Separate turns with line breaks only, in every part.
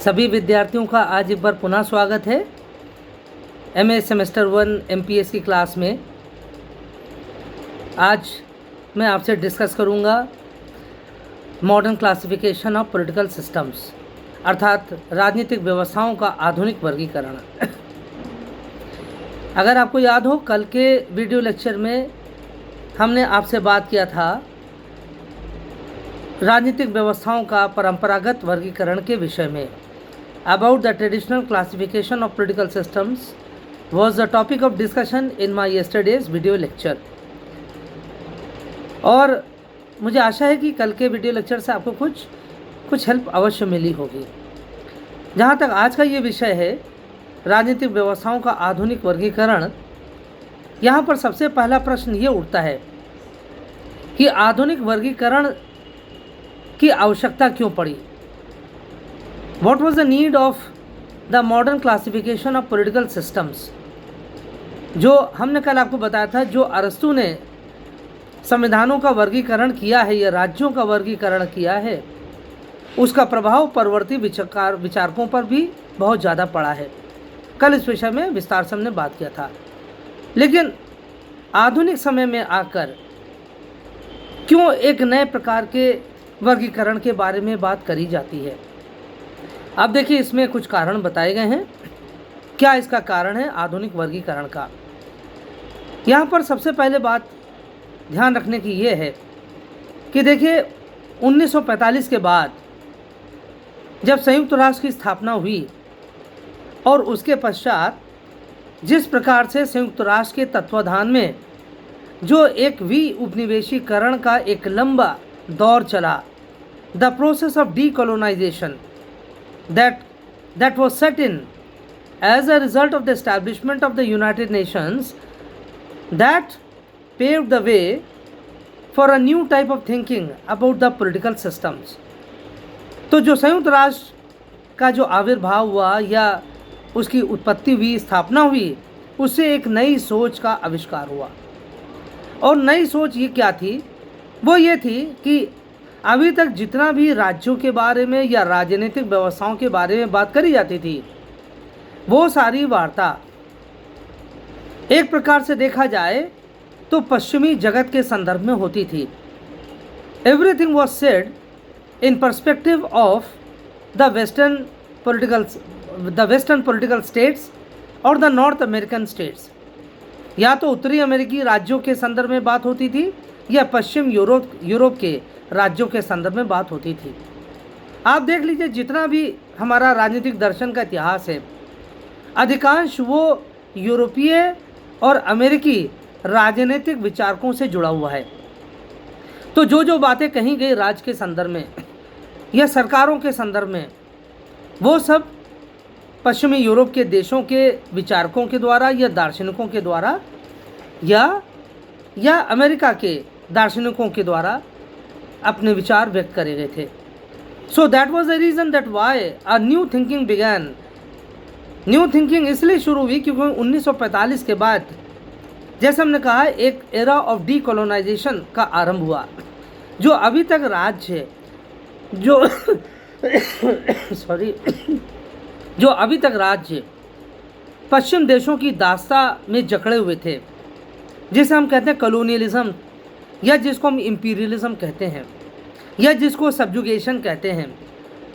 सभी विद्यार्थियों का आज एक बार पुनः स्वागत है एमए सेमेस्टर 1 एमपीएस की क्लास में। आज मैं आपसे डिस्कस करूंगा modern classification of political systems, अर्थात राजनीतिक व्यवस्थाओं का आधुनिक वर्गीकरण। अगर आपको याद हो, कल के वीडियो लेक्चर में हमने आपसे बात किया था राजनीतिक व्यवस्थाओं का परंपरागत वर्गीकरण के विषय में। About the traditional classification of political systems was the topic of discussion in my yesterday's video lecture। और मुझे आशा है कि कल के वीडियो लेक्चर से आपको कुछ हेल्प अवश्य मिली होगी। जहाँ तक आज का ये विषय है, राजनीतिक व्यवस्थाओं का आधुनिक वर्गीकरण, यहाँ पर सबसे पहला प्रश्न ये उठता है कि आधुनिक वर्गीकरण की आवश्यकता क्यों पड़ी। What was the need of the modern classification of political systems? जो हमने कल आपको बताया था, जो अरस्तु ने संविधानों का वर्गीकरण किया है या राज्यों का वर्गीकरण किया है, उसका प्रभाव परवर्ती विचारकों पर भी बहुत ज़्यादा पड़ा है। कल इस विषय में विस्तार से हमने बात किया था। लेकिन आधुनिक समय में आकर क्यों एक नए प्रकार के वर्गीकरण के बारे में बात करी जाती है। अब देखिए, इसमें कुछ कारण बताए गए हैं। क्या इसका कारण है आधुनिक वर्गीकरण का? यहाँ पर सबसे पहले बात ध्यान रखने की ये है कि देखिए, 1945 के बाद जब संयुक्त राष्ट्र की स्थापना हुई और उसके पश्चात जिस प्रकार से संयुक्त राष्ट्र के तत्वाधान में जो एक उपनिवेशीकरण का एक लंबा दौर चला, the process of decolonisation that was set in as a result of the establishment of the United Nations, that paved the way for a new type of thinking about the political systems। तो जो संयुक्त राष्ट्र का जो आविर्भाव हुआ या उसकी उत्पत्ति हुई, स्थापना हुई, उससे एक नई सोच का आविष्कार हुआ। और नई सोच ये क्या थी? वो ये थी कि अभी तक जितना भी राज्यों के बारे में या राजनीतिक व्यवस्थाओं के बारे में बात करी जाती थी, वो सारी वार्ता एक प्रकार से देखा जाए तो पश्चिमी जगत के संदर्भ में होती थी। Everything was said in perspective of the western political states और द नॉर्थ अमेरिकन स्टेट्स। या तो उत्तरी अमेरिकी राज्यों के संदर्भ में बात होती थी या पश्चिम यूरोप के राज्यों के संदर्भ में बात होती थी। आप देख लीजिए, जितना भी हमारा राजनीतिक दर्शन का इतिहास है, अधिकांश वो यूरोपीय और अमेरिकी राजनीतिक विचारकों से जुड़ा हुआ है। तो जो बातें कही गई राज्य के संदर्भ में या सरकारों के संदर्भ में, वो सब पश्चिमी यूरोप के देशों के विचारकों के द्वारा या दार्शनिकों के द्वारा या अमेरिका के दार्शनिकों के द्वारा अपने विचार व्यक्त करे गए थे। So that was the reason that why a new thinking began. New thinking इसलिए शुरू हुई क्योंकि 1945 के बाद, जैसे हमने कहा, एक एरा ऑफ डीकोलोनाइजेशन का आरंभ हुआ। जो अभी तक राज्य है, जो अभी तक राज्य पश्चिम देशों की दास्ता में जकड़े हुए थे, जिसे हम कहते हैं कॉलोनियलिज्म, या जिसको हम इंपीरियलिज्म कहते हैं, या जिसको सब्जुगेशन कहते हैं,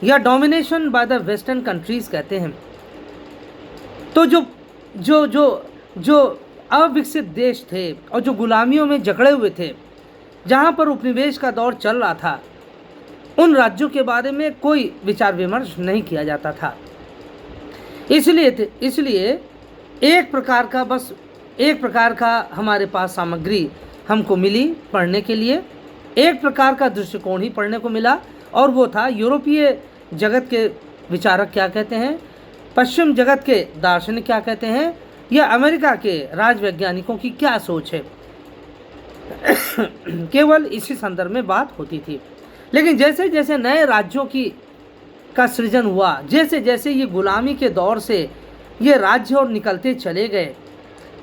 या domination by the western countries कहते हैं। तो जो अविकसित देश थे और जो गुलामियों में जकड़े हुए थे, जहाँ पर उपनिवेश का दौर चल रहा था, उन राज्यों के बारे में कोई विचार विमर्श नहीं किया जाता था। इसलिए एक प्रकार का हमारे पास सामग्री हमको मिली पढ़ने के लिए, एक प्रकार का दृष्टिकोण ही पढ़ने को मिला, और वो था यूरोपीय जगत के विचारक क्या कहते हैं, पश्चिम जगत के दार्शनिक क्या कहते हैं, या अमेरिका के राजवैज्ञानिकों की क्या सोच है। केवल इसी संदर्भ में बात होती थी। लेकिन जैसे जैसे नए राज्यों का सृजन हुआ, जैसे जैसे ये गुलामी के दौर से ये राज्य और निकलते चले गए,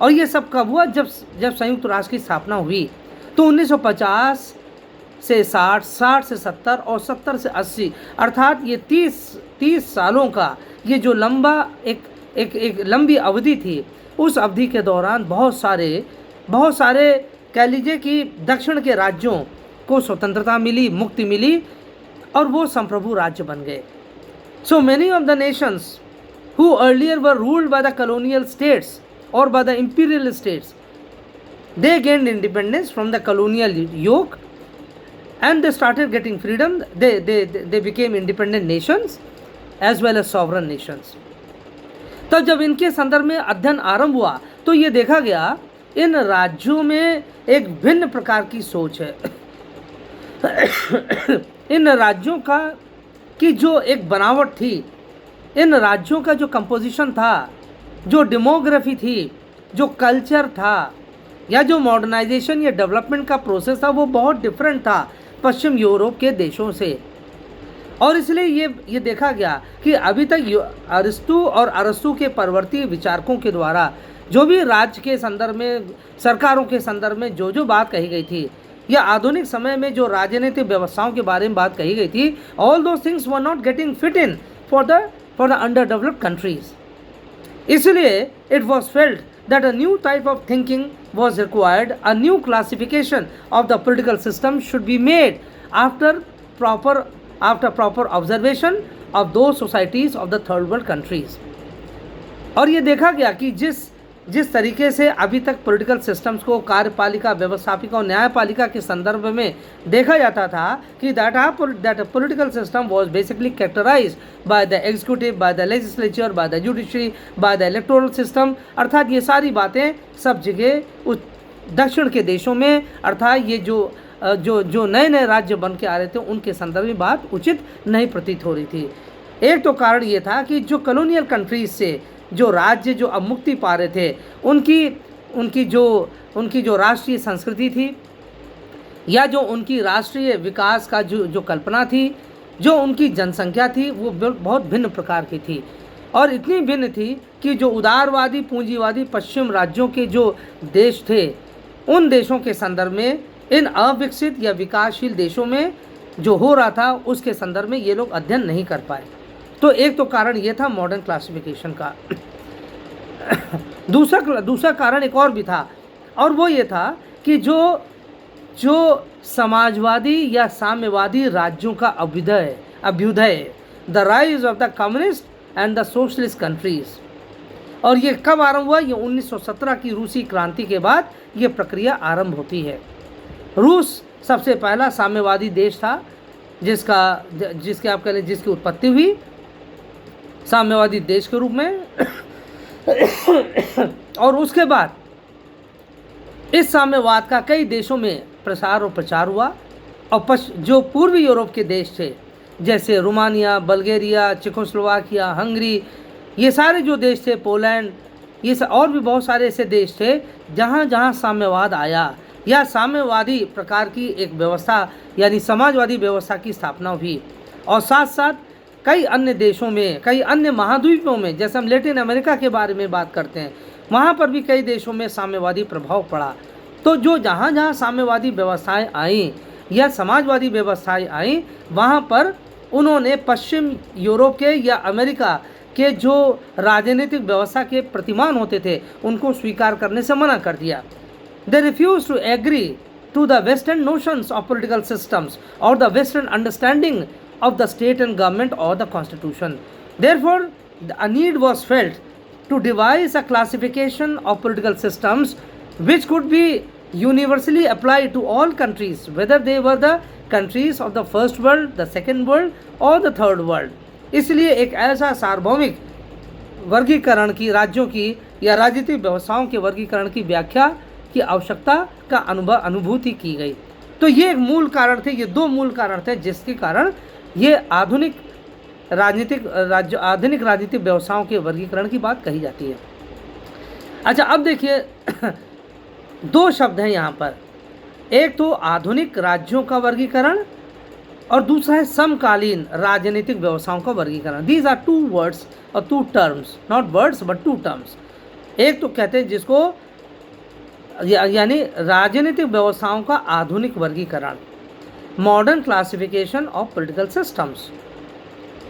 और ये सब कब हुआ? जब संयुक्त राष्ट्र की स्थापना हुई। तो 1950 से 60, 60 से 70 और 70 से 80, अर्थात ये 30 सालों का ये जो लंबा एक लंबी अवधि थी, उस अवधि के दौरान बहुत सारे कह लीजिए कि दक्षिण के राज्यों को स्वतंत्रता मिली, मुक्ति मिली और वो संप्रभु राज्य बन गए। So many of the Nations who earlier were ruled by the colonial states or by the imperial states, they gained independence from the colonial yoke and they started getting freedom. They became independent nations as well as sovereign nations. तो जब इनके संदर्भ में अध्ययन आरंभ हुआ तो ये देखा गया इन राज्यों में एक भिन्न प्रकार की सोच है। इन राज्यों का की जो एक बनावट थी, इन राज्यों का जो कंपोजिशन था, जो डेमोग्राफी थी, जो कल्चर था, या जो मॉडर्नाइजेशन या डेवलपमेंट का प्रोसेस था, वो बहुत डिफरेंट था पश्चिम यूरोप के देशों से। और इसलिए ये देखा गया कि अभी तक अरस्तु के परवर्ती विचारकों के द्वारा जो भी राज्य के संदर्भ में, सरकारों के संदर्भ में जो बात कही गई थी, या आधुनिक समय में जो राजनीतिक व्यवस्थाओं के बारे में बात कही गई थी, all those things were not getting fit in for the underdeveloped countries. इसलिए it was felt that a new type of thinking was required. A new classification of the political system should be made after proper observation of those societies of the third world countries. और ये देखा गया कि जिस तरीके से अभी तक पॉलिटिकल सिस्टम्स को कार्यपालिका, व्यवस्थापिका और न्यायपालिका के संदर्भ में देखा जाता था कि that political system was basically characterised by the executive, by the legislature, by the judiciary, by the electoral system. अर्थात ये सारी बातें सब जगह उस दक्षिण के देशों में, अर्थात ये जो नए राज्य बन के आ रहे थे उनके संदर्भ में बात उचित नहीं प्रतीत हो रही थी। एक तो कारण ये था कि जो कॉलोनियल कंट्रीज से जो राज्य जो अब मुक्ति पा रहे थे, उनकी जो राष्ट्रीय संस्कृति थी, या जो उनकी राष्ट्रीय विकास का जो कल्पना थी, जो उनकी जनसंख्या थी, वो बहुत भिन्न प्रकार की थी। और इतनी भिन्न थी कि जो उदारवादी पूंजीवादी पश्चिम राज्यों के जो देश थे, उन देशों के संदर्भ में इन अविकसित या विकासशील देशों में जो हो रहा था उसके संदर्भ में ये लोग अध्ययन नहीं कर पाए। तो एक तो कारण ये था मॉडर्न क्लासिफिकेशन का। दूसरा कारण एक और भी था, और वो ये था कि जो समाजवादी या साम्यवादी राज्यों का अभ्युदय, the rise of the communist and the socialist countries. और ये कब आरंभ हुआ? ये 1917 की रूसी क्रांति के बाद ये प्रक्रिया आरंभ होती है। रूस सबसे पहला साम्यवादी देश था जिसके आप कह लें जिसकी उत्पत्ति हुई साम्यवादी देश के रूप में। और उसके बाद इस साम्यवाद का कई देशों में प्रसार और प्रचार हुआ। और जो पूर्वी यूरोप के देश थे जैसे रोमानिया, बल्गेरिया, चेकोस्लोवाकिया, हंगरी, ये सारे जो देश थे, पोलैंड, ये और भी बहुत सारे ऐसे देश थे जहाँ साम्यवाद आया या साम्यवादी प्रकार की एक व्यवस्था यानी समाजवादी व्यवस्था की स्थापना हुई। और साथ साथ कई अन्य देशों में, कई अन्य महाद्वीपों में, जैसे हम लैटिन अमेरिका के बारे में बात करते हैं, वहाँ पर भी कई देशों में साम्यवादी प्रभाव पड़ा। तो जो जहाँ साम्यवादी व्यवस्थाएं आईं या समाजवादी व्यवस्थाएं आईं, वहाँ पर उन्होंने पश्चिम यूरोप के या अमेरिका के जो राजनीतिक व्यवस्था के प्रतिमान होते थे उनको स्वीकार करने से मना कर दिया। They refused to agree to the Western notions of political systems or the Western understanding of the state and government or the constitution. Therefore, a need was felt to devise a classification of political systems which could be universally applied to all countries, whether they were the countries of the first world, the second world or the third world. इसलिए एक ऐसा सार्वभौमिक वर्गीकरण की, राज्यों की या राजनीतिक व्यवस्थाओं के वर्गीकरण की व्याख्या की आवश्यकता का अनुभूति की गई। तो ये एक मूल कारण थे, ये दो मूल कारण थे जिसके कारण ये आधुनिक राजनीतिक व्यवस्थाओं के वर्गीकरण की बात कही जाती है। अच्छा, अब देखिए दो शब्द हैं यहाँ पर, एक तो आधुनिक राज्यों का वर्गीकरण और दूसरा है समकालीन राजनीतिक व्यवस्थाओं का वर्गीकरण। दीज आर टू वर्ड्स और two terms, not words but two terms. एक तो कहते हैं जिसको यानी राजनीतिक व्यवस्थाओं का आधुनिक वर्गीकरण, modern classification of political systems,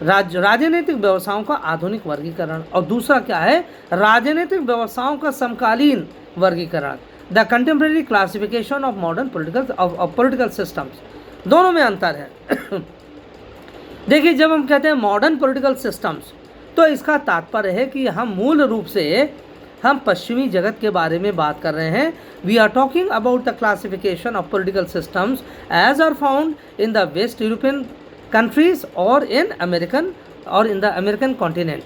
राजनीतिक व्यवस्थाओं का आधुनिक वर्गीकरण, और दूसरा क्या है, राजनीतिक व्यवस्थाओं का समकालीन वर्गीकरण, the contemporary classification of modern political systems. दोनों में अंतर है। देखिए, जब हम कहते हैं मॉडर्न पॉलिटिकल सिस्टम्स, तो इसका तात्पर्य है कि हम मूल रूप से हम पश्चिमी जगत के बारे में बात कर रहे हैं। We are talking about the classification of political systems as are found in the west European countries और इन द अमेरिकन कॉन्टिनेंट।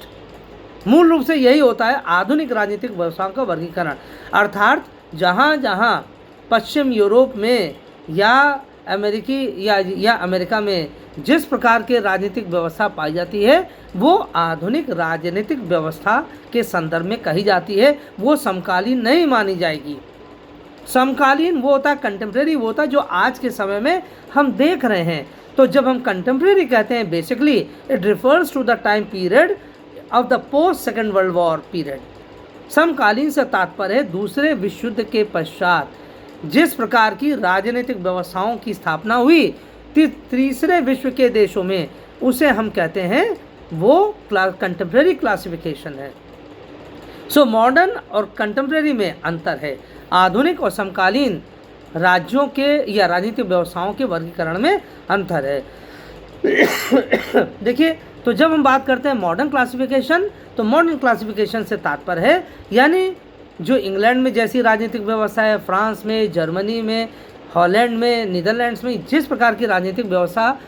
मूल रूप से यही होता है आधुनिक राजनीतिक व्यवस्थाओं का वर्गीकरण, अर्थात जहाँ जहाँ पश्चिम यूरोप में या अमेरिका में जिस प्रकार के राजनीतिक व्यवस्था पाई जाती है, वो आधुनिक राजनीतिक व्यवस्था के संदर्भ में कही जाती है। वो समकालीन नहीं मानी जाएगी। समकालीन वो होता है, कंटेम्प्रेरी वो होता है जो आज के समय में हम देख रहे हैं। तो जब हम कंटेम्प्रेरी कहते हैं, basically it refers to the time period of the post second world war period. समकालीन से तात्पर्य है दूसरे विश्व युद्ध के पश्चात जिस प्रकार की राजनीतिक व्यवस्थाओं की स्थापना हुई तीसरे विश्व के देशों में, उसे हम कहते हैं वो कंटेम्प्रेरी क्लासिफिकेशन है। सो मॉडर्न और कंटेम्प्रेरी में अंतर है। आधुनिक और समकालीन राज्यों के या राजनीतिक व्यवस्थाओं के वर्गीकरण में अंतर है। देखिए, तो जब हम बात करते हैं मॉडर्न क्लासिफिकेशन, तो मॉडर्न क्लासिफिकेशन से तात्पर्य है यानी जो इंग्लैंड में जैसी राजनीतिक व्यवस्था है, फ्रांस में, जर्मनी में, हॉलैंड में, नीदरलैंड्स में जिस प्रकार की राजनीतिक व्यवस्था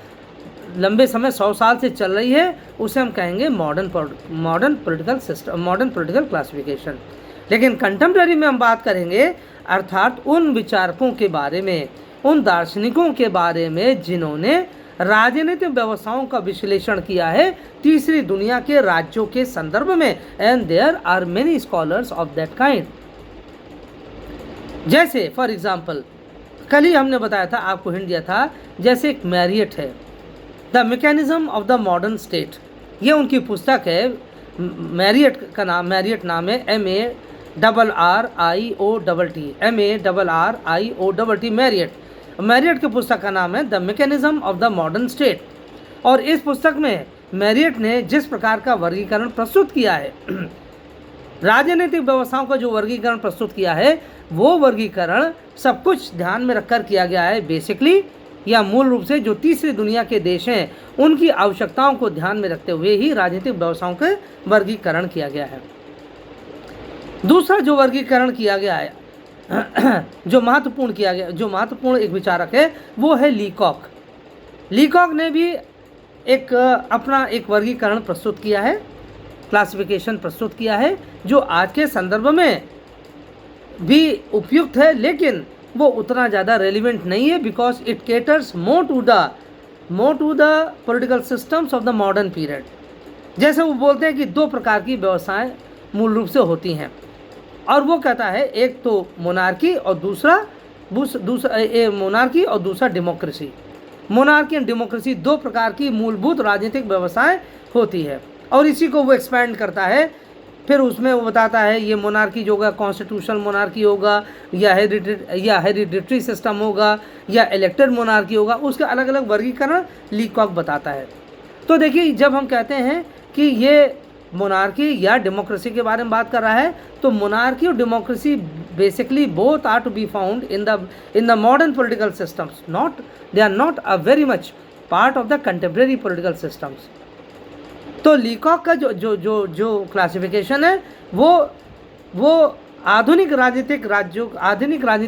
लंबे समय 100 साल से चल रही है, उसे हम कहेंगे modern political system, modern political classification. लेकिन कंटेम्प्रेरी में हम बात करेंगे अर्थात उन विचारकों के बारे में, उन दार्शनिकों के बारे में जिन्होंने राजनीतिक व्यवस्थाओं का विश्लेषण किया है तीसरी दुनिया के राज्यों के संदर्भ में। And there are many scholars of that kind. जैसे फॉर एग्जाम्पल, कल ही हमने बताया था, आपको हिंट दिया था, जैसे एक मैरियट है, the mechanism of the modern state, ये उनकी पुस्तक है। मैरियट नाम है, MARRIOTT, मैरियट की पुस्तक का नाम है the mechanism of the modern state. और इस पुस्तक में मैरियट ने जिस प्रकार का वर्गीकरण प्रस्तुत किया है, राजनीतिक व्यवस्थाओं का जो वर्गीकरण प्रस्तुत किया है, वो वर्गीकरण सब कुछ ध्यान में रखकर किया गया है। बेसिकली या मूल रूप से जो तीसरी दुनिया के देश हैं, उनकी आवश्यकताओं को ध्यान में रखते हुए ही राजनीतिक व्यवस्थाओं का वर्गीकरण किया गया है। दूसरा जो वर्गीकरण किया गया है, जो महत्वपूर्ण एक विचारक है, वो है लीकॉक। लीकॉक ने भी अपना एक वर्गीकरण प्रस्तुत किया है, क्लासिफिकेशन प्रस्तुत किया है, जो आज के संदर्भ में भी उपयुक्त है, लेकिन वो उतना ज़्यादा रेलिवेंट नहीं है, because it caters more to the political systems of the modern period. जैसे वो बोलते हैं कि दो प्रकार की व्यवस्थाएं मूल रूप से होती हैं, और वो कहता है एक तो मोनार्की और दूसरा डेमोक्रेसी। मोनार्की एंड डेमोक्रेसी दो प्रकार की मूलभूत राजनीतिक व्यवस्थाएं होती है, और इसी को वो एक्सपैंड करता है। फिर उसमें वो बताता है ये मोनार्की जो होगा कॉन्स्टिट्यूशनल मोनार्की होगा, या हेरिडिटरी सिस्टम होगा, या इलेक्टेड मोनार्की होगा। उसके अलग अलग वर्गीकरण लीकॉक बताता है। तो देखिए, जब हम कहते हैं कि ये मोनार्की या डेमोक्रेसी के बारे में बात कर रहा है, तो मोनार्की और democracy basically both are to be found in the modern political systems, they are not a very much part of the contemporary political systems. तो लीकॉक का जो क्लासिफिकेशन है, वो आधुनिक राजनीतिक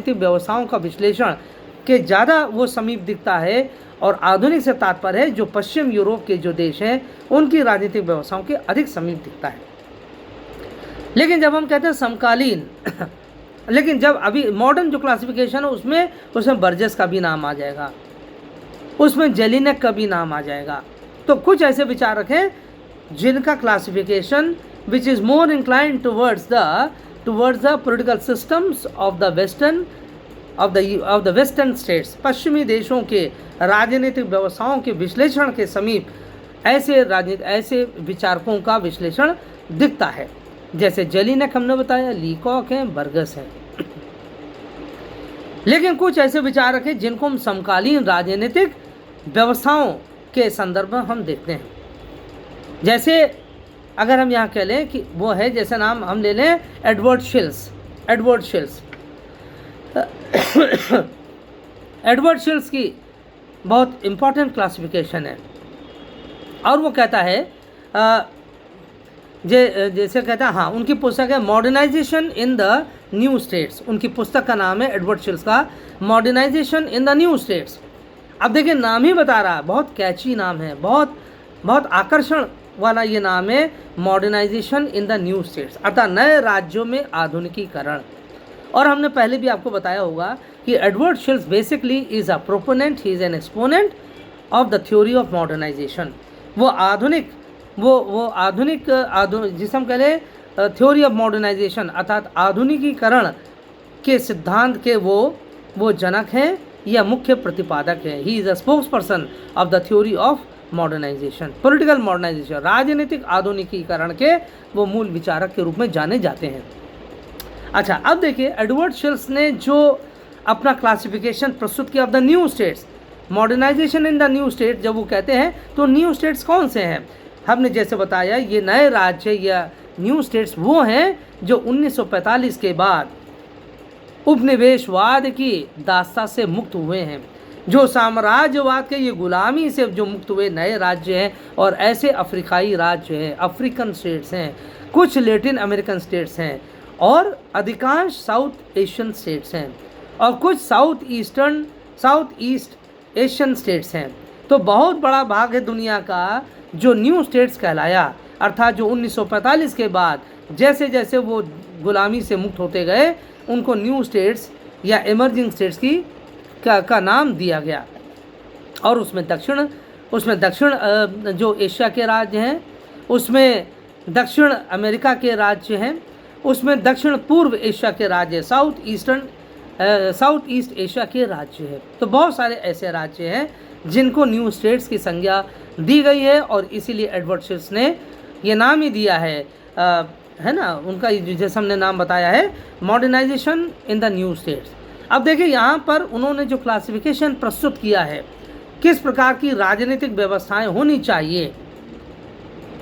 व्यवस्थाओं का विश्लेषण के ज़्यादा वो समीप दिखता है, और आधुनिक से तात्पर्य है जो पश्चिम यूरोप के जो देश हैं, उनकी राजनीतिक व्यवस्थाओं के अधिक समीप दिखता है। लेकिन जब हम कहते हैं समकालीन लेकिन जब अभी मॉडर्न जो क्लासिफिकेशन है, उसमें बर्जेस का भी नाम आ जाएगा, उसमें जेलिनेक का भी नाम आ जाएगा। तो कुछ ऐसे विचारक हैं जिनका classification which is more inclined towards the political systems of the western states, पश्चिमी देशों के राजनीतिक व्यवस्थाओं के विश्लेषण के समीप ऐसे विचारकों का विश्लेषण दिखता है। जैसे जेलिनेक हमने बताया, लीकॉक हैं, बर्गस हैं। लेकिन कुछ ऐसे विचारक हैं जिनको हम समकालीन राजनीतिक व्यवस्थाओं के संदर्भ में हम देखते हैं। जैसे अगर हम यहाँ कह लें कि वो है, जैसे नाम हम ले लें एडवर्ड शिल्स। एडवर्ड शिल्स की बहुत इम्पॉर्टेंट क्लासिफिकेशन है और वो कहता है जैसे कहता है, हाँ, उनकी पुस्तक है modernisation in the new states. उनकी पुस्तक का नाम है एडवर्ड शिल्स का modernisation in the new states. अब देखिए नाम ही बता रहा है, बहुत कैची नाम है, बहुत बहुत आकर्षण वाला ये नाम है, modernisation in the new states, अर्थात नए राज्यों में आधुनिकीकरण। और हमने पहले भी आपको बताया होगा कि Edward Shils basically is a proponent, he is an exponent of the theory of modernisation. वो आधुनिक जिसे हम कह लें थ्योरी ऑफ मॉडर्नाइजेशन अर्थात आधुनिकीकरण के सिद्धांत के वो जनक हैं या मुख्य प्रतिपादक हैं। He is a spokesperson of the theory of modernisation, political modernisation, राजनीतिक आधुनिकीकरण के वो मूल विचारक के रूप में जाने जाते हैं। अच्छा, अब देखिए एडवर्ड शिल्स ने जो अपना क्लासिफिकेशन प्रस्तुत किया of the new states, modernisation in the new state, जब वो कहते हैं तो न्यू स्टेट्स कौन से हैं? हमने जैसे बताया ये नए राज्य या न्यू स्टेट्स वो हैं जो 1945 के बाद उपनिवेशवाद की दास्ता से मुक्त हुए हैं, जो साम्राज्यवाद के ये गुलामी से जो मुक्त हुए नए राज्य हैं। और ऐसे अफ्रीकाई राज्य हैं, अफ्रीकन स्टेट्स हैं, कुछ लैटिन अमेरिकन स्टेट्स हैं और अधिकांश साउथ एशियन स्टेट्स हैं और कुछ साउथ ईस्ट एशियन स्टेट्स हैं। तो बहुत बड़ा भाग है दुनिया का जो न्यू स्टेट्स कहलाया, अर्थात जो 1945 के बाद जैसे जैसे वो गुलामी से मुक्त होते गए उनको न्यू स्टेट्स या इमर्जिंग स्टेट्स का नाम दिया गया। और उसमें दक्षिण जो एशिया के राज्य हैं, उसमें दक्षिण अमेरिका के राज्य हैं, उसमें दक्षिण पूर्व एशिया के राज्य, साउथ ईस्ट एशिया के राज्य है। तो बहुत सारे ऐसे राज्य हैं जिनको न्यू स्टेट्स की संज्ञा दी गई है और इसीलिए एडवर्ड शिल्स ने ये नाम ही दिया है ना, उनका जैसे हमने नाम बताया है modernisation in the new states. अब देखिए यहाँ पर उन्होंने जो क्लासिफिकेशन प्रस्तुत किया है, किस प्रकार की राजनीतिक व्यवस्थाएं होनी चाहिए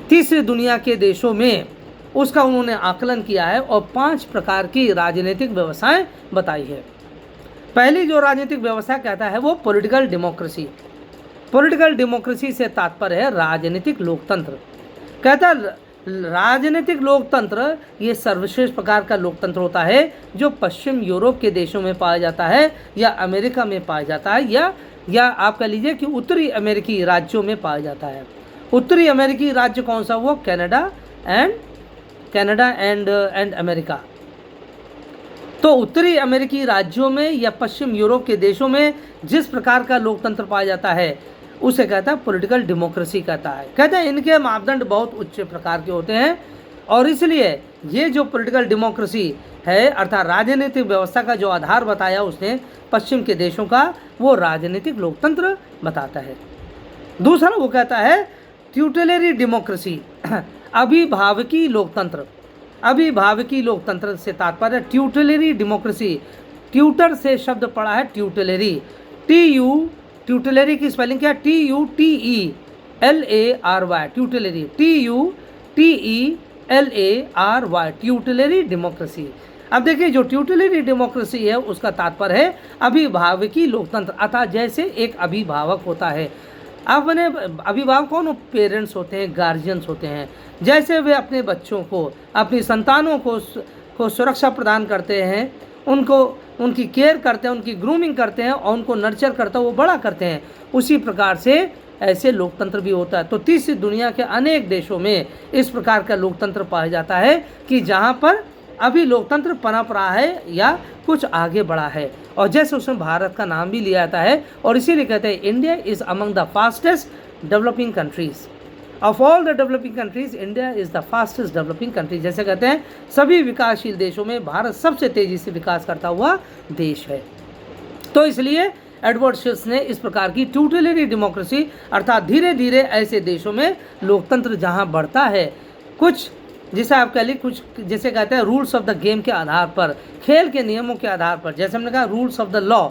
तीसरी दुनिया के देशों में, उसका उन्होंने आकलन किया है और 5 प्रकार की राजनीतिक व्यवस्थाएं बताई है। पहली जो राजनीतिक व्यवस्था कहता है वो पॉलिटिकल डेमोक्रेसी। पॉलिटिकल डेमोक्रेसी से तात्पर्य है राजनीतिक लोकतंत्र। कहता है राजनीतिक लोकतंत्र ये सर्वश्रेष्ठ प्रकार का लोकतंत्र होता है जो पश्चिम यूरोप के देशों में पाया जाता है या अमेरिका में पाया जाता है या आप कह लीजिए कि उत्तरी अमेरिकी राज्यों में पाया जाता है। उत्तरी अमेरिकी राज्य कौन सा? वो कनाडा एंड अमेरिका। तो उत्तरी अमेरिकी राज्यों में या पश्चिम यूरोप के देशों में जिस प्रकार का लोकतंत्र पाया जाता है उसे कहता है पॉलिटिकल डेमोक्रेसी कहता है। कहते हैं इनके मापदंड बहुत उच्च प्रकार के होते हैं और इसलिए ये जो पॉलिटिकल डेमोक्रेसी है अर्थात राजनीतिक व्यवस्था का जो आधार बताया उसने पश्चिम के देशों का, वो राजनीतिक लोकतंत्र बताता है। दूसरा वो कहता है ट्यूटलरी डेमोक्रेसी, अभिभावकी लोकतंत्र। अभिभावकी लोकतंत्र से तात्पर्य ट्यूटलरी डेमोक्रेसी, ट्यूटर से शब्द पड़ा है ट्यूटलरी, ट्यूटलरी की स्पेलिंग क्या है? TUTELARY, tutelary, TUTELARY, tutelary democracy. अब देखिए जो ट्यूटलरी डेमोक्रेसी है उसका तात्पर्य है अभिभावकी लोकतंत्र, अर्थात जैसे एक अभिभावक होता है। अपने अभिभावक कौन? पेरेंट्स होते हैं, गार्जियंस होते हैं। जैसे वे अपने बच्चों को, अपनी संतानों को सुरक्षा प्रदान करते हैं, उनकी केयर करते हैं, उनकी ग्रूमिंग करते हैं और उनको नर्चर करते हैं, वो बड़ा करते हैं, उसी प्रकार से ऐसे लोकतंत्र भी होता है। तो तीसरी दुनिया के अनेक देशों में इस प्रकार का लोकतंत्र पाया जाता है कि जहाँ पर अभी लोकतंत्र पनप रहा है या कुछ आगे बढ़ा है। और जैसे उसमें भारत का नाम भी लिया जाता है और इसीलिए कहते हैं India is among the fastest developing countries of all the developing countries, India is the fastest developing country. जैसे कहते हैं सभी विकासशील देशों में भारत सबसे तेज़ी से विकास करता हुआ देश है। तो इसलिए एडवर्ड शिल्स ने इस प्रकार की ट्यूटलरी डेमोक्रेसी अर्थात धीरे धीरे ऐसे देशों में लोकतंत्र जहाँ बढ़ता है, कुछ जिसे आप कह लीजिए कुछ जैसे कहते हैं रूल्स ऑफ द गेम के आधार पर, खेल के नियमों के आधार पर, जैसे हमने कहा रूल्स ऑफ द लॉ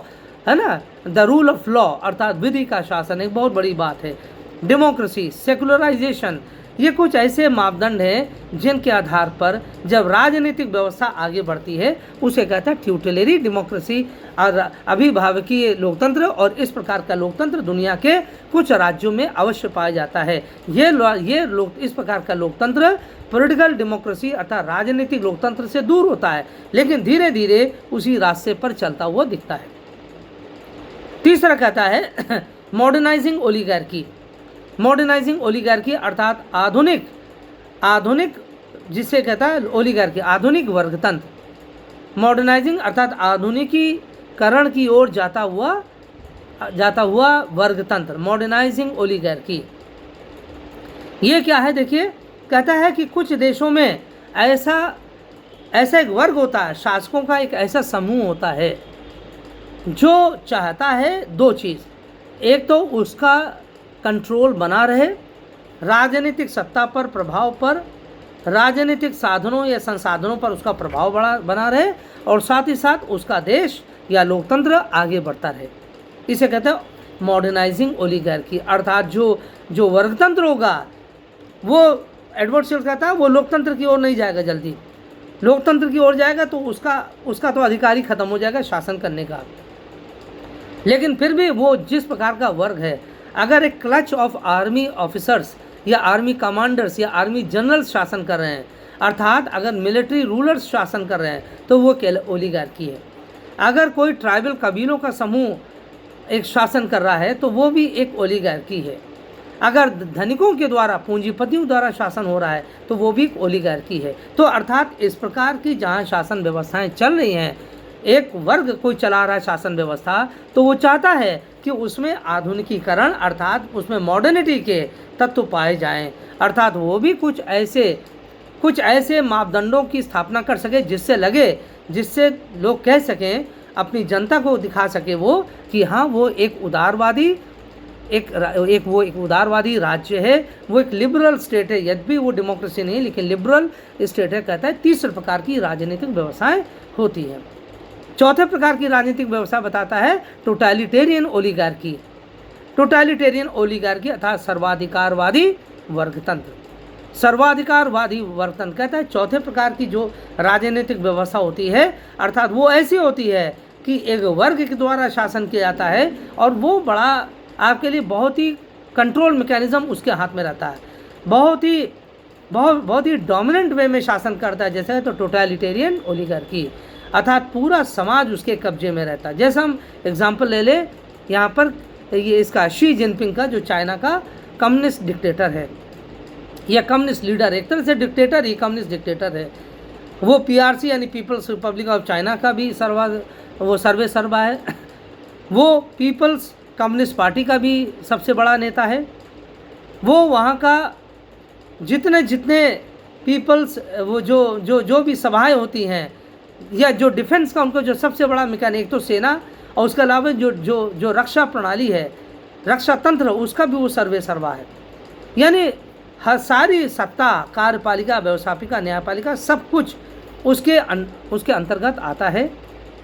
है ना, द रूल ऑफ लॉ अर्थात विधि का शासन एक बहुत बड़ी बात है। डेमोक्रेसी, सेकुलराइजेशन ये कुछ ऐसे मापदंड हैं जिनके आधार पर जब राजनीतिक व्यवस्था आगे बढ़ती है उसे कहता है ट्यूटलरी डेमोक्रेसी और अभिभावकीय लोकतंत्र। और इस प्रकार का लोकतंत्र दुनिया के कुछ राज्यों में अवश्य पाया जाता है। इस प्रकार का लोकतंत्र पॉलिटिकल डेमोक्रेसी अर्थात राजनीतिक लोकतंत्र से दूर होता है, लेकिन धीरे धीरे उसी रास्ते पर चलता हुआ दिखता है। तीसरा कहता है मॉडर्नाइजिंग ओलिगार्की। मॉडर्नाइजिंग ओलिगार्की अर्थात आधुनिक जिसे कहता है ओलिगार्की आधुनिक वर्गतंत्र। मॉडर्नाइजिंग अर्थात आधुनिकीकरण की ओर जाता हुआ वर्गतंत्र, मॉडर्नाइजिंग ओलिगार्की। ये क्या है देखिए, कहता है कि कुछ देशों में ऐसा एक वर्ग होता है, शासकों का एक ऐसा समूह होता है जो चाहता है दो चीज़, एक तो उसका कंट्रोल बना रहे, राजनीतिक सत्ता पर प्रभाव पर, राजनीतिक साधनों या संसाधनों पर उसका प्रभाव बना रहे, और साथ ही साथ उसका देश या लोकतंत्र आगे बढ़ता रहे। इसे कहते हैं मॉडर्नाइजिंग ओलिगार्की। अर्थात जो वर्गतंत्र होगा वो एडवर्ड शील कहता है वो लोकतंत्र की ओर नहीं जाएगा, जल्दी लोकतंत्र की ओर जाएगा तो उसका तो अधिकार ही खत्म हो जाएगा शासन करने का। लेकिन फिर भी वो जिस प्रकार का वर्ग है, अगर एक क्लच ऑफ आर्मी ऑफिसर्स या आर्मी कमांडर्स या आर्मी जनरल्स शासन कर रहे हैं, अर्थात अगर मिलिट्री रूलर्स शासन कर रहे हैं, तो वो ओलिगार्की है। अगर कोई ट्राइबल कबीलों का समूह एक शासन कर रहा है तो वो भी एक ओलिगार्की है। अगर धनिकों के द्वारा, पूंजीपतियों द्वारा शासन हो रहा है तो वो भी ओलिगार्की है। तो अर्थात इस प्रकार की जहाँ शासन व्यवस्थाएं चल रही हैं, एक वर्ग कोई चला रहा है शासन व्यवस्था, तो वो चाहता है कि उसमें आधुनिकीकरण अर्थात उसमें मॉडर्निटी के तत्व पाए जाएं, अर्थात वो भी कुछ ऐसे मापदंडों की स्थापना कर सके जिससे लोग कह सकें, अपनी जनता को दिखा सके वो कि हाँ वो एक उदारवादी राज्य है, वो एक लिबरल स्टेट है। यद्यपि वो डेमोक्रेसी नहीं लेकिन लिबरल स्टेट है। कहता है तीसरे प्रकार की राजनीतिक व्यवस्थाएं होती है। चौथे प्रकार की राजनीतिक व्यवस्था बताता है टोटलिटेरियन ओलिगार्की। टोटलिटेरियन ओलिगार्की अर्थात सर्वाधिकारवादी वर्गतंत्र। सर्वाधिकारवादी वर्गतंत्र कहता है चौथे प्रकार की जो राजनीतिक व्यवस्था होती है, अर्थात वो ऐसी होती है कि एक वर्ग के द्वारा शासन किया जाता है और वो बड़ा आपके लिए बहुत ही कंट्रोल मैकेनिज्म उसके हाथ में रहता है, बहुत ही डोमिनेंट वे में शासन करता है। जैसे तो टोटलिटेरियन ओलिगार्की अर्थात पूरा समाज उसके कब्जे में रहता है। जैसे हम एग्जांपल ले ले यहाँ पर, ये इसका शी जिनपिंग का जो चाइना का कम्युनिस्ट डिक्टेटर है या कम्युनिस्ट लीडर, एक तरह से डिक्टेटर ही कम्युनिस्ट डिक्टेटर है। वो PRC यानी पीपल्स रिपब्लिक ऑफ चाइना का भी सर्वे सर्वा है। वो पीपल्स कम्युनिस्ट पार्टी का भी सबसे बड़ा नेता है। वो वहाँ का जितने पीपल्स वो जो भी सभाएं होती हैं या जो डिफेंस का उनको जो सबसे बड़ा मैकेनिक, एक तो सेना और उसके अलावा जो रक्षा प्रणाली है, रक्षा तंत्र, उसका भी वो सर्वे सर्वा है। यानी हर सारी सत्ता, कार्यपालिका, व्यवस्थापिका, न्यायपालिका, सब कुछ उसके अंतर्गत आता है।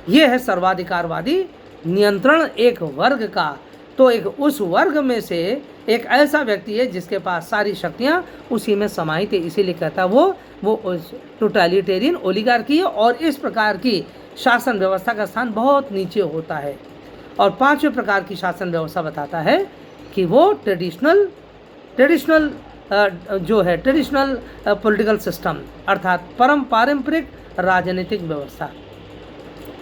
ये है सर्वाधिकारवादी नियंत्रण एक वर्ग का। तो एक उस वर्ग में से एक ऐसा व्यक्ति है जिसके पास सारी शक्तियाँ उसी में समाहित है, इसीलिए कहता वो टोटलिटेरियन ओलिगार्की है। और इस प्रकार की शासन व्यवस्था का स्थान बहुत नीचे होता है। और पांचवें प्रकार की शासन व्यवस्था बताता है कि वो ट्रेडिशनल पॉलिटिकल सिस्टम अर्थात पारंपरिक राजनीतिक व्यवस्था।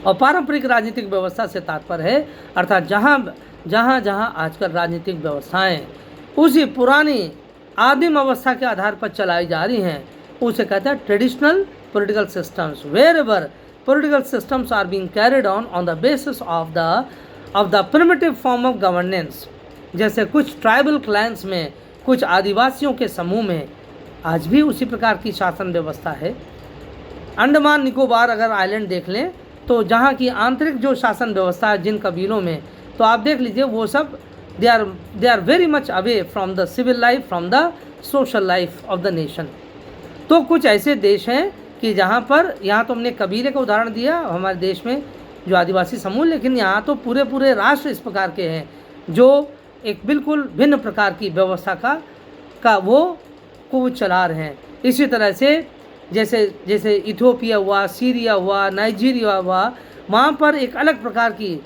और पारंपरिक राजनीतिक व्यवस्था से तात्पर्य है अर्थात जहाँ आजकल राजनीतिक व्यवस्थाएं उसी पुरानी आदिम अवस्था के आधार पर चलाई जा रही हैं, उसे कहते हैं traditional political systems. Wherever political systems are being carried on the basis of the primitive form of governance. जैसे कुछ ट्राइबल क्लैंस में, कुछ आदिवासियों के समूह में आज भी उसी प्रकार की शासन व्यवस्था है। अंडमान निकोबार अगर आइलैंड देख लें तो जहाँ की आंतरिक जो शासन व्यवस्था है जिन कबीलों में, तो आप देख लीजिए वो सब they are very much away from the civil life, from the social life of the nation. तो कुछ ऐसे देश हैं कि जहाँ तो हमने कबीले का उदाहरण दिया हमारे देश में जो आदिवासी समूह, लेकिन यहाँ तो पूरे राष्ट्र इस प्रकार के हैं जो एक बिल्कुल भिन्न प्रकार की व्यवस्था का वो को वो चला रहे हैं। इसी तरह से जैसे इथियोपिया हुआ, सीरिया हुआ, नाइजीरिया हुआ, वहाँ पर एक अलग प्रकार की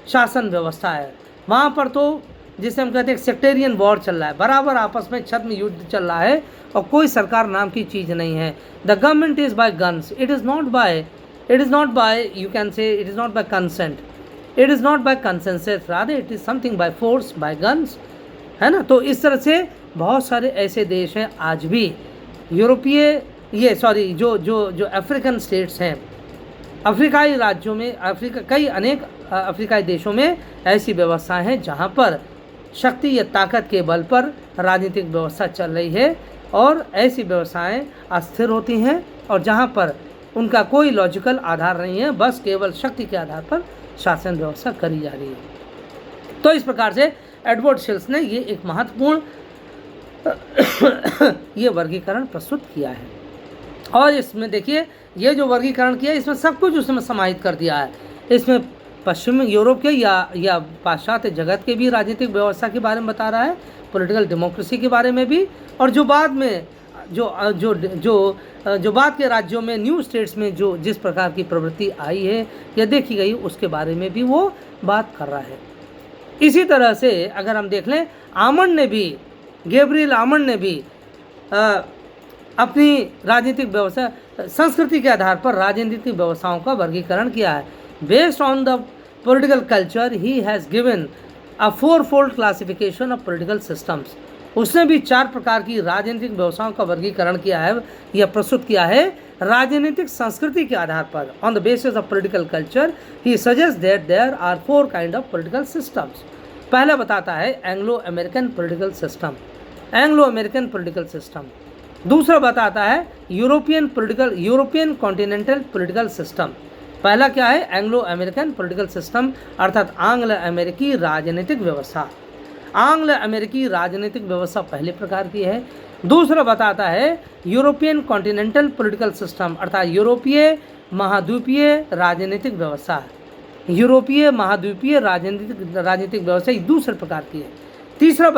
शासन व्यवस्था है। वहाँ पर तो जिसे हम कहते हैं सेक्टेरियन वॉर चल रहा है, बराबर आपस में छद्म युद्ध चल रहा है और कोई सरकार नाम की चीज़ नहीं है। The government is by guns, it is not by you can say it is not by consent, it is not by consensus, rather it is something by force, by guns, है ना। तो इस तरह से बहुत सारे ऐसे देश हैं आज भी जो अफ्रीकन स्टेट्स हैं, अफ्रीकाई राज्यों में, अनेक अफ्रीकाई देशों में ऐसी व्यवस्थाएं हैं जहां पर शक्ति या ताकत के बल पर राजनीतिक व्यवस्था चल रही है और ऐसी व्यवस्थाएं अस्थिर होती हैं और जहां पर उनका कोई लॉजिकल आधार नहीं है, बस केवल शक्ति के आधार पर शासन व्यवस्था करी जा रही है। तो इस प्रकार से एडवर्ड शिल्स ने ये एक महत्वपूर्ण ये वर्गीकरण प्रस्तुत किया है। और इसमें देखिए ये जो वर्गीकरण किया है इसमें सब कुछ उसमें समाहित कर दिया है। इसमें पश्चिम यूरोप के या पाश्चात्य जगत के भी राजनीतिक व्यवस्था के बारे में बता रहा है, पॉलिटिकल डेमोक्रेसी के बारे में भी, और जो बाद में जो बाद के राज्यों में, न्यू स्टेट्स में जो जिस प्रकार की प्रवृत्ति आई है या देखी गई उसके बारे में भी वो बात कर रहा है। इसी तरह से अगर हम देख लें, गैब्रियल आमंड ने भी अपनी राजनीतिक व्यवस्था संस्कृति के आधार पर राजनीतिक व्यवस्थाओं का वर्गीकरण किया है। Based on the political culture he has given a fourfold classification of political systems. उसने भी 4 प्रकार की राजनीतिक व्यवस्थाओं का वर्गीकरण किया है या प्रस्तुत किया है राजनीतिक संस्कृति के आधार पर। On the basis of political culture he suggest that there are 4 kind of political systems. पहला बताता है एंग्लो अमेरिकन पॉलिटिकल सिस्टम, दूसरा बताता है यूरोपियन कॉन्टिनेंटल पॉलिटिकल सिस्टम। पहला क्या है? एंग्लो अमेरिकन पॉलिटिकल सिस्टम अर्थात आंग्ल अमेरिकी राजनीतिक व्यवस्था। आंग्ल अमेरिकी राजनीतिक व्यवस्था पहले प्रकार की है। दूसरा बताता है यूरोपियन कॉन्टिनेंटल पॉलिटिकल सिस्टम अर्थात यूरोपीय महाद्वीपीय राजनीतिक व्यवस्था। यूरोपीय महाद्वीपीय राजनीतिक व्यवस्था दूसरे प्रकार की है। तीसरा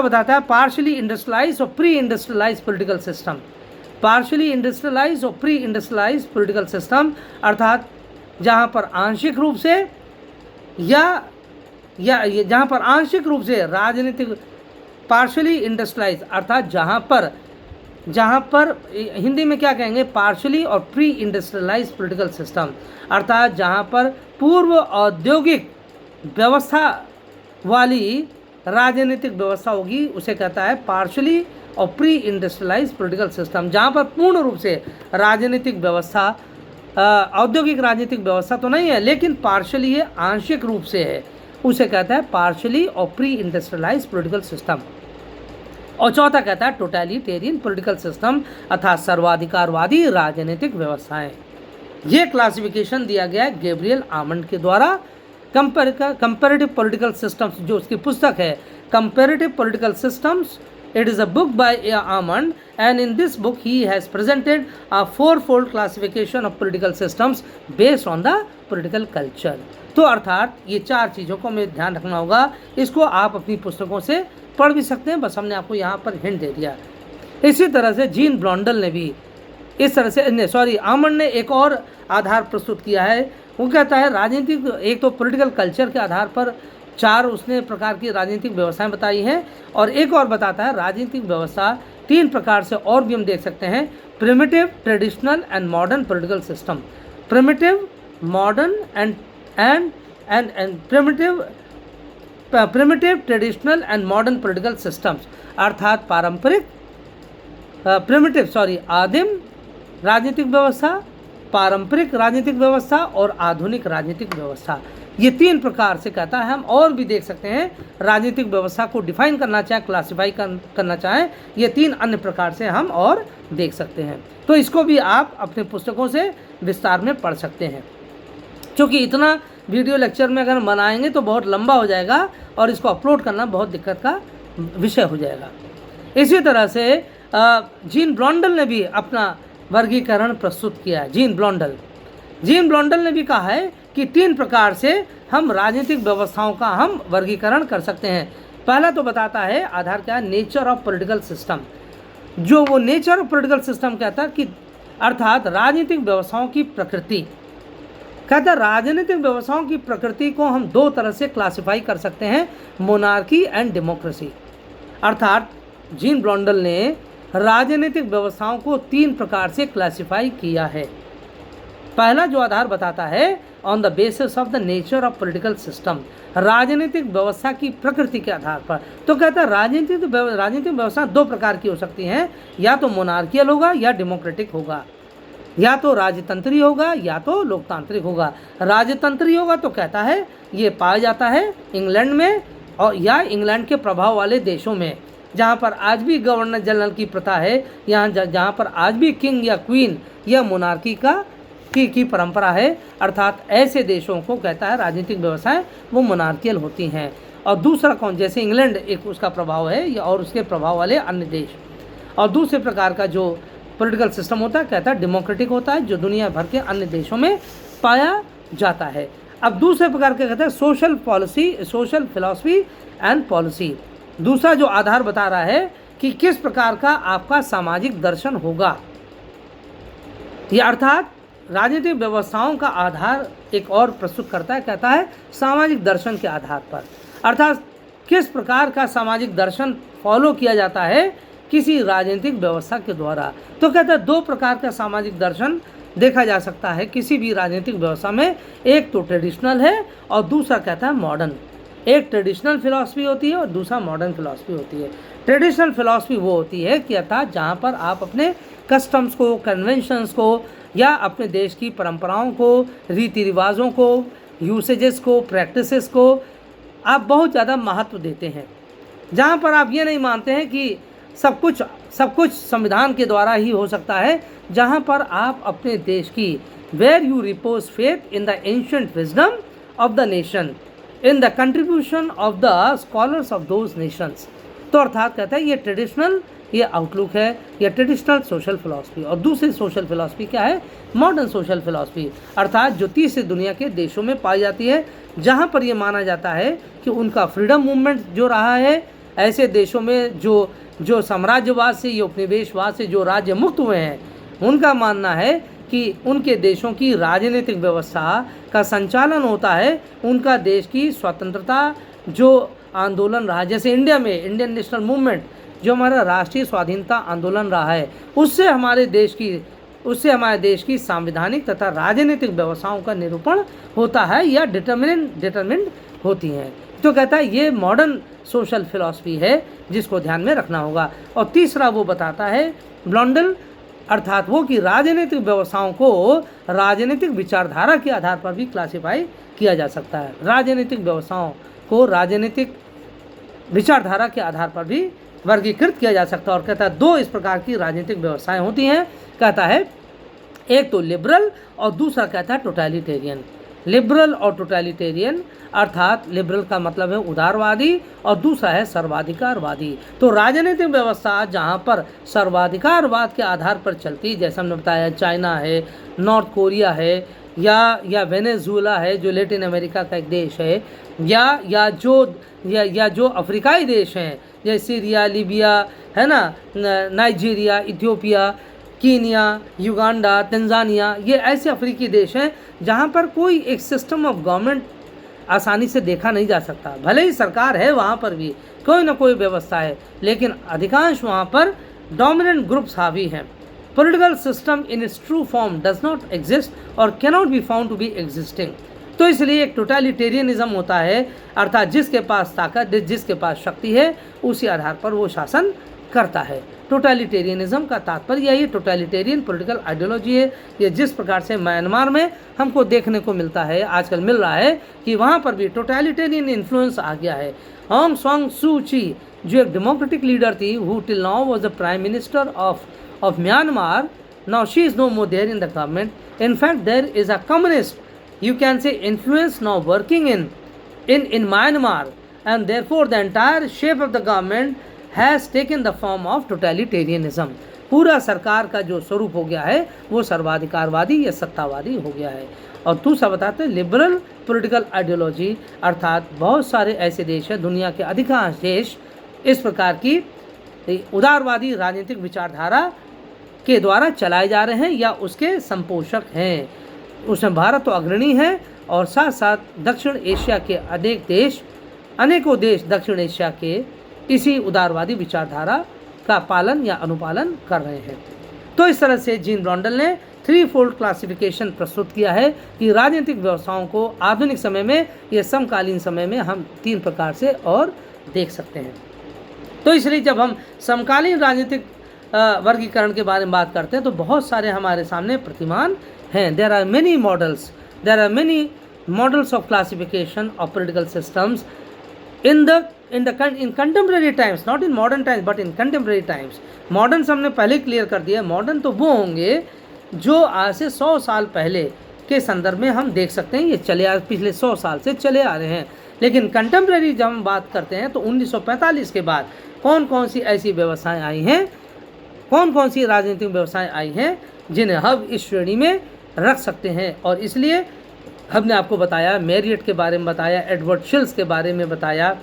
बताता है पार्शियली इंडस्ट्रियलाइज्ड और pre industrialised political system. Partially industrialised और प्री इंडस्ट्रियलाइज्ड पॉलिटिकल सिस्टम अर्थात जहाँ पर आंशिक रूप से जहाँ पर आंशिक रूप से राजनीतिक, पार्शियली इंडस्ट्रियलाइज्ड अर्थात जहाँ पर हिंदी में क्या कहेंगे, पार्शियली और प्री इंडस्ट्रियलाइज्ड पॉलिटिकल सिस्टम अर्थात जहाँ पर पूर्व औद्योगिक व्यवस्था वाली राजनीतिक व्यवस्था होगी उसे कहता है पार्शियली और प्री इंडस्ट्रियलाइज्ड पॉलिटिकल सिस्टम। जहाँ पर पूर्ण रूप से राजनीतिक व्यवस्था, औद्योगिक राजनीतिक व्यवस्था तो नहीं है लेकिन पार्शियली है, आंशिक रूप से है, उसे कहता है पार्शियली और प्री इंडस्ट्रियलाइज्ड पॉलिटिकल सिस्टम। और चौथा कहता है टोटलिटेरियन पॉलिटिकल सिस्टम अर्थात सर्वाधिकारवादी राजनीतिक व्यवस्थाएं। ये क्लासिफिकेशन दिया गया है गैब्रियल आमंड के द्वारा। कंपैरेटिव पॉलिटिकल सिस्टम्स जो उसकी पुस्तक है comparative political systems, it is a book by Amand and in this book he has presented a fourfold classification of political systems based on the political culture। तो अर्थात ये 4 चीज़ों को हमें ध्यान रखना होगा। इसको आप अपनी पुस्तकों से पढ़ भी सकते हैं, बस हमने आपको यहाँ पर हिंट दे दिया। इसी तरह से जीन ब्लॉन्डल ने भी इस तरह से आमंड ने एक और आधार प्रस्तुत किया है। वो कहता है राजनीतिक, एक तो पॉलिटिकल कल्चर के आधार पर 4 उसने प्रकार की राजनीतिक व्यवस्थाएं बताई हैं और एक और बताता है राजनीतिक व्यवस्था 3 प्रकार से और भी हम देख सकते हैं, primitive, traditional and modern political system. Primitive, modern and primitive, traditional and modern political systems अर्थात आदिम राजनीतिक व्यवस्था, पारंपरिक राजनीतिक व्यवस्था और आधुनिक राजनीतिक व्यवस्था। ये 3 प्रकार से कहता है। हम और भी देख सकते हैं राजनीतिक व्यवस्था को डिफाइन करना चाहें, क्लासिफाई करना चाहें, ये 3 अन्य प्रकार से हम और देख सकते हैं। तो इसको भी आप अपने पुस्तकों से विस्तार में पढ़ सकते हैं। क्योंकि इतना वीडियो लेक्चर में अगर बनाएंगे तो बहुत लंबा हो जाएगा और इसको अपलोड करना बहुत दिक्कत का विषय हो जाएगा। इसी तरह से जीन ब्लॉन्डल ने भी अपना वर्गीकरण प्रस्तुत किया है। जीन ब्लॉन्डल ने भी कहा है कि 3 प्रकार से हम राजनीतिक व्यवस्थाओं का हम वर्गीकरण कर सकते हैं। पहला तो बताता है आधार क्या है, नेचर ऑफ पॉलिटिकल सिस्टम। जो वो नेचर ऑफ पॉलिटिकल सिस्टम कहता है कि अर्थात राजनीतिक व्यवस्थाओं की प्रकृति। कहता है राजनीतिक व्यवस्थाओं की प्रकृति को हम दो तरह से क्लासिफाई कर सकते हैं, मोनार्की एंड डेमोक्रेसी। अर्थात जीन ब्लॉन्डल ने राजनीतिक व्यवस्थाओं को तीन प्रकार से क्लासिफाई किया है। पहला जो आधार बताता है on the basis of the nature of political system, राजनीतिक व्यवस्था की प्रकृति के आधार पर। तो कहता है राजनीतिक व्यवस्था दो प्रकार की हो सकती हैं, या तो मोनार्कियल होगा या डेमोक्रेटिक होगा, या तो राजतंत्री होगा या तो लोकतांत्रिक होगा। राजतंत्री होगा तो कहता है ये पाया जाता है इंग्लैंड में और या इंग्लैंड के प्रभाव वाले देशों में, जहाँ पर आज भी गवर्नर जनरल की प्रथा है, यहाँ जहाँ पर आज भी किंग या क्वीन या मोनार्की की परंपरा है। अर्थात ऐसे देशों को कहता है राजनीतिक व्यवस्थाएं वो मोनार्कियल होती हैं। और दूसरा कौन, जैसे इंग्लैंड एक उसका प्रभाव है या और उसके प्रभाव वाले अन्य देश। और दूसरे प्रकार का जो पॉलिटिकल सिस्टम होता है कहता है डेमोक्रेटिक होता है, जो दुनिया भर के अन्य देशों में पाया जाता है। अब दूसरे प्रकार का कहता है social policy, social philosophy and policy. दूसरा जो आधार बता रहा है कि किस प्रकार का आपका सामाजिक दर्शन होगा। ये अर्थात राजनीतिक व्यवस्थाओं का आधार एक और प्रस्तुत करता है, कहता है सामाजिक दर्शन के आधार पर। अर्थात किस प्रकार का सामाजिक दर्शन फॉलो किया जाता है किसी राजनीतिक व्यवस्था के द्वारा। तो कहता है दो प्रकार का सामाजिक दर्शन देखा जा सकता है किसी भी राजनीतिक व्यवस्था में, एक तो ट्रेडिशनल है और दूसरा कहता है मॉडर्न। एक ट्रेडिशनल फिलॉसफी होती है और दूसरा मॉडर्न फिलॉसफी होती है। ट्रेडिशनल फिलॉसफी वो होती है कि अर्थात जहाँ पर आप अपने कस्टम्स को, कन्वेंशंस को या अपने देश की परंपराओं को, रीति रिवाजों को, यूसेजेस को, प्रैक्टिसेस को आप बहुत ज़्यादा महत्व देते हैं। जहाँ पर आप ये नहीं मानते हैं कि सब कुछ संविधान के द्वारा ही हो सकता है, जहाँ पर आप अपने देश की where you repose faith in the ancient wisdom of the nation, in the contribution of the scholars of those nations. तो अर्थात कहता है ये ट्रेडिशनल ये आउटलुक है, ये ट्रेडिशनल सोशल फिलॉसफी। और दूसरी सोशल फिलॉसफी क्या है, मॉडर्न सोशल फिलॉसफी। अर्थात जो तीसरी दुनिया के देशों में पाई जाती है, जहाँ पर ये माना जाता है कि उनका फ्रीडम मूवमेंट जो रहा है, ऐसे देशों में जो साम्राज्यवाद से, ये उपनिवेशवाद से जो राज्य मुक्त हुए हैं, उनका मानना है कि उनके देशों की राजनीतिक व्यवस्था का संचालन होता है उनका देश की स्वतंत्रता जो आंदोलन रहा, जैसे इंडिया में इंडियन नेशनल मूवमेंट जो हमारा राष्ट्रीय स्वाधीनता आंदोलन रहा है, उससे हमारे देश की संवैधानिक तथा राजनीतिक व्यवस्थाओं का निरूपण होता है या डिटरमिन्ड होती हैं। तो कहता है ये मॉडर्न सोशल फिलॉसफी है जिसको ध्यान में रखना होगा। और तीसरा वो बताता है ब्लॉन्डल, अर्थात वो कि राजनीतिक व्यवस्थाओं को राजनीतिक विचारधारा के आधार पर भी क्लासिफाई किया जा सकता है। राजनीतिक व्यवस्थाओं को राजनीतिक विचारधारा के आधार पर भी वर्गीकृत किया जा सकता है। और कहता है दो इस प्रकार की राजनीतिक व्यवस्थाएं होती हैं, कहता है एक तो लिबरल और दूसरा कहता है टोटलिटेरियन। लिबरल और टोटलिटेरियन, अर्थात लिबरल का मतलब है उदारवादी और दूसरा है सर्वाधिकारवादी। तो राजनीतिक व्यवस्था जहाँ पर सर्वाधिकारवाद के आधार पर चलती, जैसे हमने बताया चाइना है, नॉर्थ कोरिया है, या वेनेजुएला है जो लैटिन अमेरिका का एक देश है, या जो अफ्रीकाई देश हैं जैसे सीरिया, लीबिया है ना, Nigeria, Ethiopia, Kenya, Uganda, Tanzania, ये ऐसे अफ्रीकी देश हैं जहाँ पर कोई एक सिस्टम ऑफ गवर्नमेंट आसानी से देखा नहीं जा सकता। भले ही सरकार है, वहाँ पर भी कोई ना कोई व्यवस्था है, लेकिन अधिकांश वहाँ पर डोमिनेंट ग्रुप्स हावी हैं। Political system in its true form does not exist और cannot be found to be existing. तो इसलिए एक टोटलिटेरियनिज्म होता है, अर्थात जिसके पास ताकत, जिसके पास शक्ति है, उसी आधार पर वो शासन करता है। टोटलिटेरियनिज्म का तात्पर्य यही टोटलिटेरियन पॉलिटिकल आइडियोलॉजी है। ये जिस प्रकार से म्यांमार में हमको देखने को मिलता है, आजकल मिल रहा है कि वहाँ पर भी टोटलिटेरियन इन्फ्लुएंस आ गया है। ऑंग सांग सू ची जो एक डेमोक्रेटिक लीडर थी, who till now was the prime minister of Myanmar, now she is no more there in the government. In fact there is a communist, you can say, influence now working in Myanmar, and therefore the entire shape of the government has taken the form of totalitarianism. पूरा सरकार का जो स्वरूप हो गया है वो सर्वाधिकारवादी या सत्तावादी हो गया है। और दूसरा बताते हैं लिबरल पॉलिटिकल आइडियोलॉजी, अर्थात बहुत सारे ऐसे देश हैं, दुनिया के अधिकांश देश इस प्रकार की उदारवादी राजनीतिक विचारधारा के द्वारा चलाए जा रहे हैं या उसके संपोषक हैं। उसमें भारत तो अग्रणी है और साथ साथ दक्षिण एशिया के अनेकों देश दक्षिण एशिया के इसी उदारवादी विचारधारा का पालन या अनुपालन कर रहे हैं। तो इस तरह से जीन रॉन्डल ने 3-fold क्लासिफिकेशन प्रस्तुत किया है कि राजनीतिक व्यवस्थाओं को आधुनिक समय में या समकालीन समय में हम 3 प्रकार से और देख सकते हैं। तो इसलिए जब हम समकालीन राजनीतिक वर्गीकरण के बारे में बात करते हैं तो बहुत सारे हमारे सामने प्रतिमान हैं। There are many models of classification of political systems in contemporary times, not in modern times but in contemporary times। Modern से हमने पहले क्लियर कर दिया, मॉडर्न तो वो होंगे जो आज से 100 साल पहले के संदर्भ में हम देख सकते हैं, ये पिछले 100 साल से चले आ रहे हैं। लेकिन कंटेम्प्रेरी जब हम बात करते हैं तो 1945 के बाद कौन कौन सी ऐसी व्यवस्थाएं आई हैं, कौन कौन सी राजनीतिक व्यवस्थाएं आई हैं जिन्हें हम इस श्रेणी में रख सकते हैं। और इसलिए हमने आपको बताया, मैरियट के बारे में बताया, एडवर्ड शिल्स के बारे में बताया,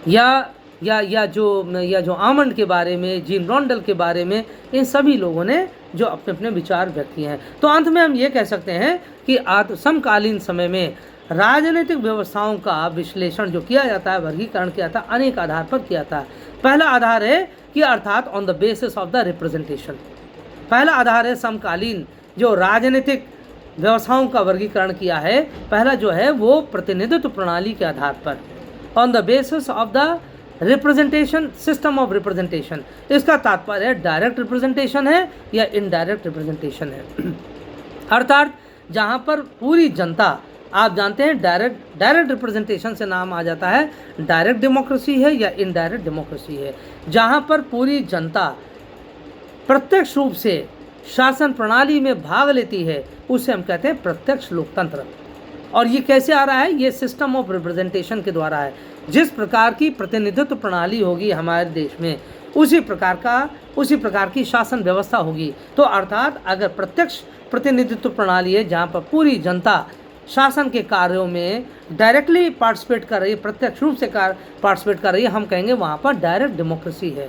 या जो आमंड के बारे में, जीन रॉन्डल के बारे में, इन सभी लोगों ने जो अपने अपने विचार व्यक्त किए हैं। तो अंत में हम ये कह सकते हैं कि समकालीन समय में राजनीतिक व्यवस्थाओं का विश्लेषण जो किया जाता है, वर्गीकरण किया जाता है, अनेक आधार पर किया जाता है। पहला आधार है कि अर्थात on the basis of the representation. पहला आधार है समकालीन जो राजनीतिक व्यवस्थाओं का वर्गीकरण किया है, पहला जो है वो प्रतिनिधित्व प्रणाली के आधार पर, on the basis of the representation, system of representation. इसका तात्पर्य डायरेक्ट रिप्रेजेंटेशन है या इनडायरेक्ट रिप्रेजेंटेशन है। अर्थात जहाँ पर पूरी जनता, आप जानते हैं डायरेक्ट रिप्रेजेंटेशन से नाम आ जाता है डायरेक्ट डेमोक्रेसी है या इनडायरेक्ट डेमोक्रेसी है, जहाँ पर पूरी जनता प्रत्यक्ष रूप से शासन प्रणाली में भाग लेती है, उसे हम कहते हैं प्रत्यक्ष लोकतंत्र। और ये कैसे आ रहा है? ये सिस्टम ऑफ रिप्रेजेंटेशन के द्वारा है। जिस प्रकार की प्रतिनिधित्व प्रणाली होगी हमारे देश में, उसी प्रकार की शासन व्यवस्था होगी। तो अर्थात अगर प्रत्यक्ष प्रतिनिधित्व प्रणाली है जहाँ पर पूरी जनता शासन के कार्यों में डायरेक्टली पार्टिसिपेट कर रही है, प्रत्यक्ष रूप से पार्टिसिपेट कर रही है, हम कहेंगे वहाँ पर डायरेक्ट डेमोक्रेसी है।